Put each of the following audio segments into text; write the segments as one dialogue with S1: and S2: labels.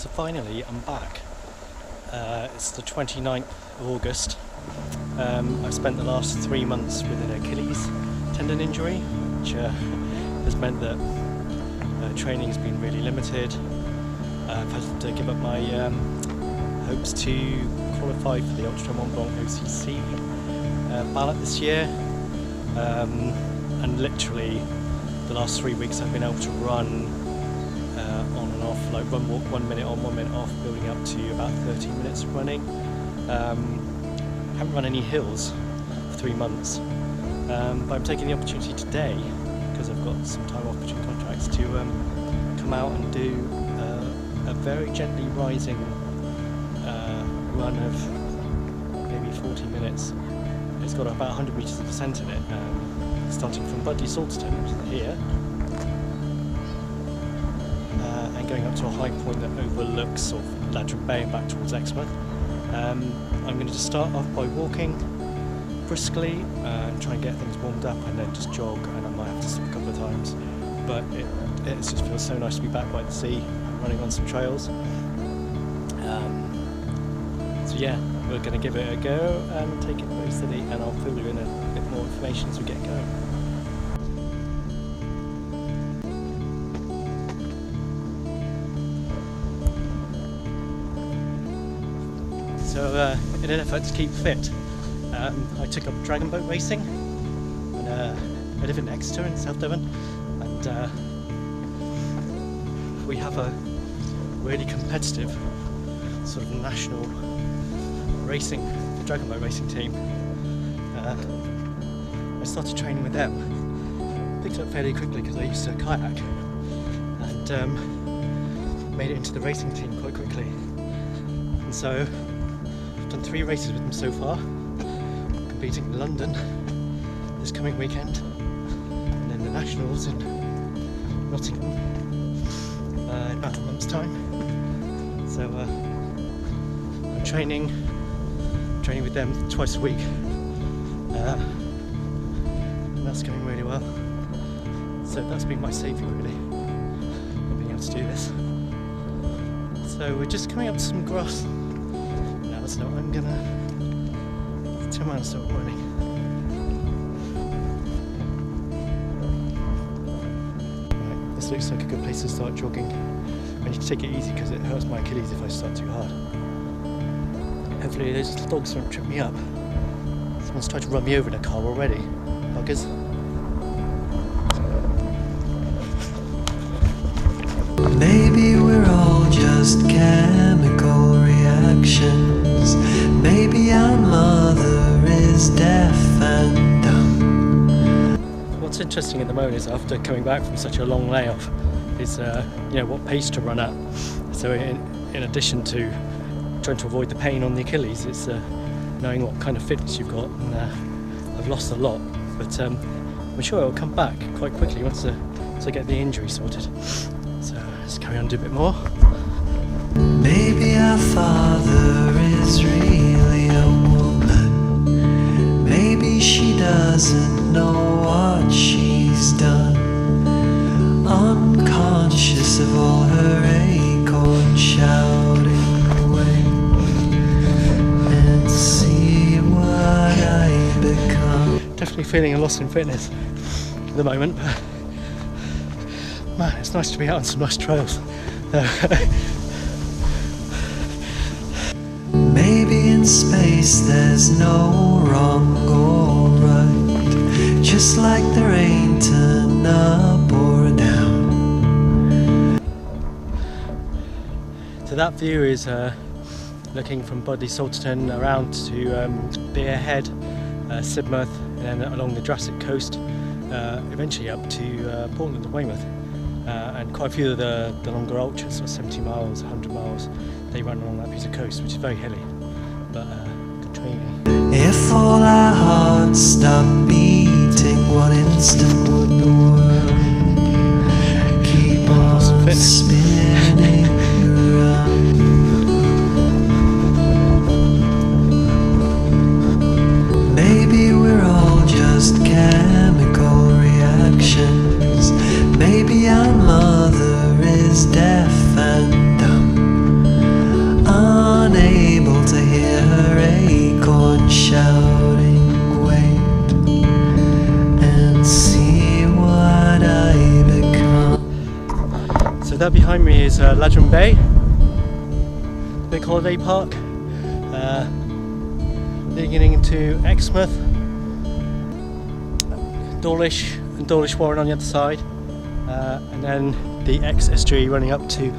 S1: So finally I'm back. It's the 29th of August. I've spent the last 3 months with an Achilles tendon injury, which has meant that training's been really limited. I've had to give up my hopes to qualify for the Ladram Bay OCC ballot this year, and literally the last 3 weeks I've been able to run on and off, like walk 1 minute on, 1 minute off, building up to about 13 minutes of running. Haven't run any hills for 3 months, but I'm taking the opportunity today, because I've got some time off between contracts, to come out and do a very gently rising run of maybe 40 minutes. It's got about 100 metres of descent in it, starting from Budleigh Salterton, which is here, and going up to a high point that overlooks sort of Ladram Bay and back towards Exmouth. I'm going to just start off by walking briskly and try and get things warmed up, and then just jog, and I might have to stop a couple of times. But it just feels so nice to be back by the sea and running on some trails. So yeah, we're going to give it a go and take it very steady, and I'll fill you in a bit more information as we get going. So in an effort to keep fit, I took up dragon boat racing, and I live in Exeter in South Devon, and we have a really competitive sort of national dragon boat racing team. I started training with them, picked it up fairly quickly because I used to kayak, and made it into the racing team quite quickly. And so I've done 3 races with them so far, competing in London this coming weekend, and then the Nationals in Nottingham in about a month's time. So I'm training with them twice a week, and that's going really well. So that's been my saviour really, not being able to do this. So we're just coming up to some grass now, so I'm gonna turn around and start running. Right, this looks like a good place to start jogging. I need to take it easy because it hurts my Achilles if I start too hard. Hopefully those little dogs won't trip me up. Someone's tried to run me over in a car already. Buggers.
S2: Maybe we're all just chemical reactions. Maybe our mother is deaf and dumb.
S1: What's interesting at the moment is, after coming back from such a long layoff, is what pace to run at. So in addition to trying to avoid the pain on the Achilles, it's knowing what kind of fitness you've got, and I've lost a lot, but I'm sure it'll come back quite quickly once I get the injury sorted. So let's carry on and do a bit more.
S2: Maybe our father is really a woman. Maybe she doesn't know what she's done, unconscious of all her acorn shouting.
S1: Definitely feeling a loss in fitness at the moment, but man, it's nice to be out on some nice trails.
S2: Maybe in space there's no wrong or right, just like there ain't an up or a down.
S1: So that view is looking from Budleigh Salterton around to Beer Head, Sidmouth, and then along the Jurassic coast, eventually up to Portland and Weymouth. And quite a few of the longer ultras, sort of 70 miles, 100 miles, they run along that piece of coast, which is very hilly, but good training.
S2: If all our hearts stopped beating, what instant would the world keep on spinning around? Maybe we're all just chemical reactions. Maybe our mother is deaf and dumb. to hear her acorn shouting, wait and see what I become.
S1: So that behind me is Ladram Bay, big holiday park, leading into Exmouth, Dawlish and Dawlish Warren on the other side, and then the Ex estuary running up to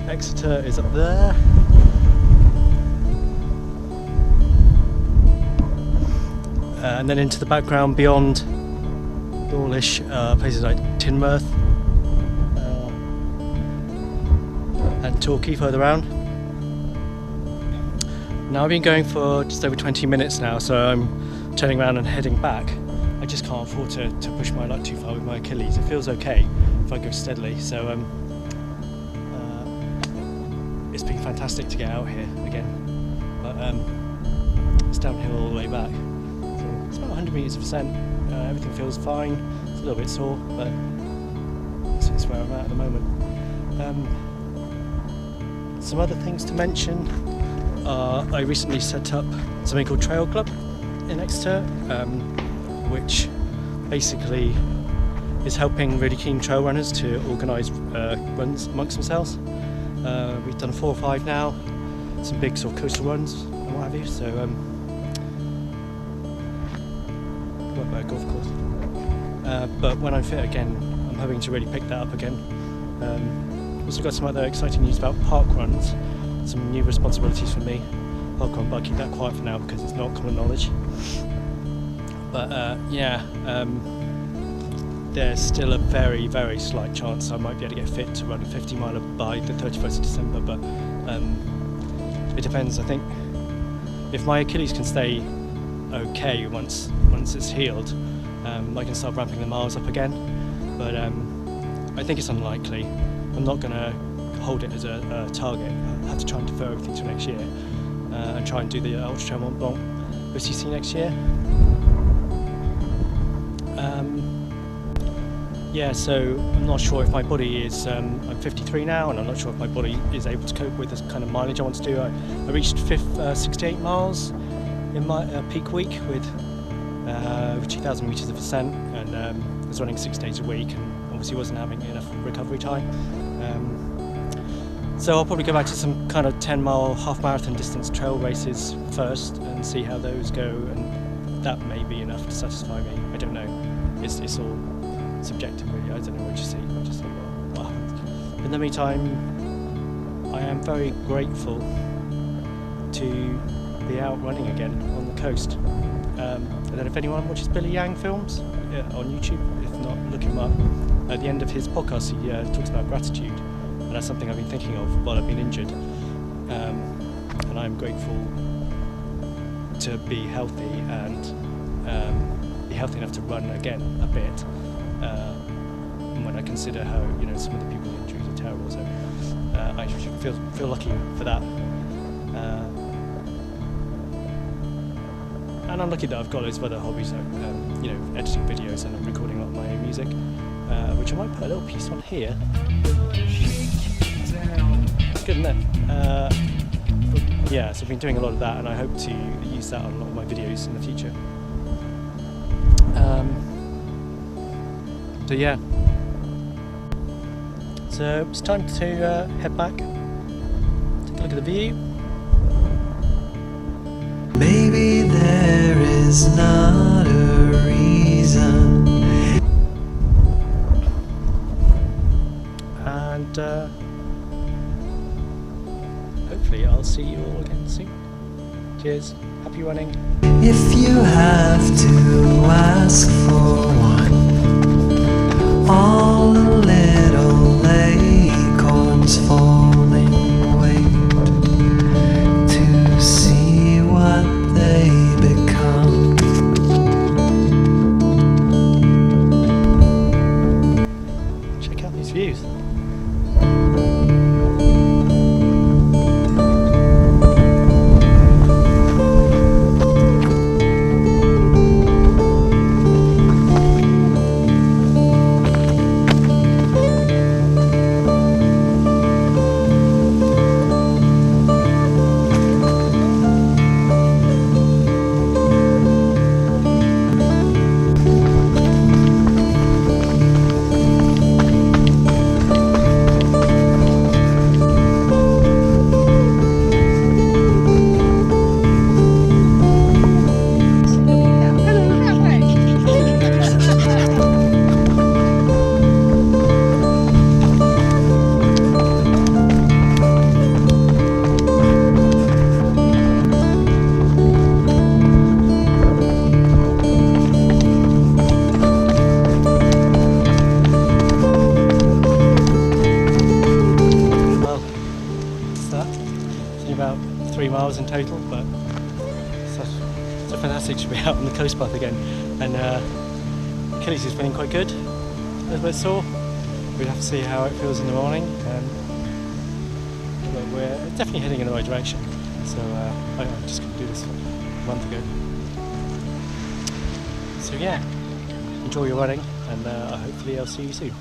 S1: Exeter is up there. And then into the background beyond Dawlish, places like Tinmouth and Torquay further around. Now I've been going for just over 20 minutes now, so I'm turning around and heading back. I just can't afford to push my luck too far with my Achilles. It feels okay if I go steadily, so it's been fantastic to get out here again, but it's downhill all the way back. So it's about 100 metres of ascent. Everything feels fine. It's a little bit sore, but it's where I'm at the moment. Some other things to mention. I recently set up something called Trail Club in Exeter, which basically is helping really keen trail runners to organise runs amongst themselves. We've done 4 or 5 now, some big sort of coastal runs and what have you, so won't buy a golf course. But when I'm fit again, I'm hoping to really pick that up again. Also got some other exciting news about park runs. Some new responsibilities for me. Parkrun, but I'll keep that quiet for now because it's not common knowledge. But there's still a very, very slight chance I might be able to get fit to run a 50 miler by the 31st of December, but it depends. I think if my Achilles can stay okay once it's healed, I can start ramping the miles up again, but I think it's unlikely. I'm not going to hold it as a target. I have to try and defer everything to next year and try and do the Ultra Trail Mont Blanc OCC next year. So I'm not sure if my body is, I'm 53 now, and I'm not sure if my body is able to cope with this kind of mileage I want to do. I reached 68 miles in my peak week with over 2,000 metres of ascent, and I was running 6 days a week and obviously wasn't having enough recovery time. So I'll probably go back to some kind of 10-mile half marathon distance trail races first and see how those go, and that may be enough to satisfy me. I don't know. It's all subjective really. I don't know what you see. I'll just see what happens. In the meantime, I am very grateful to be out running again on the coast. And then if anyone watches Billy Yang films on YouTube, if not, look him up. At the end of his podcast, he talks about gratitude. And that's something I've been thinking of while I've been injured, and I'm grateful to be healthy and be healthy enough to run again a bit. When I consider how some of the people with injuries are terrible, so I feel lucky for that. And I'm lucky that I've got loads of other hobbies, like editing videos, and I'm recording a lot of my own music, which I might put a little piece on here. It's good, isn't it? So I've been doing a lot of that, and I hope to use that on a lot of my videos in the future. So it's time to head back, take a look at the view.
S2: Maybe there is not a reason.
S1: And hopefully I'll see you all again soon. Cheers, happy running.
S2: If you have to ask for one, all the little acorns falling, wait to see what they become.
S1: Check out these views. about 3 miles in total, but it's so fantastic to be out on the coast path again. And Achilles is feeling quite good, a little bit sore. We'll have to see how it feels in the morning. But we're definitely heading in the right direction. So I just couldn't do this a month ago. So yeah, enjoy your running, and hopefully I'll see you soon.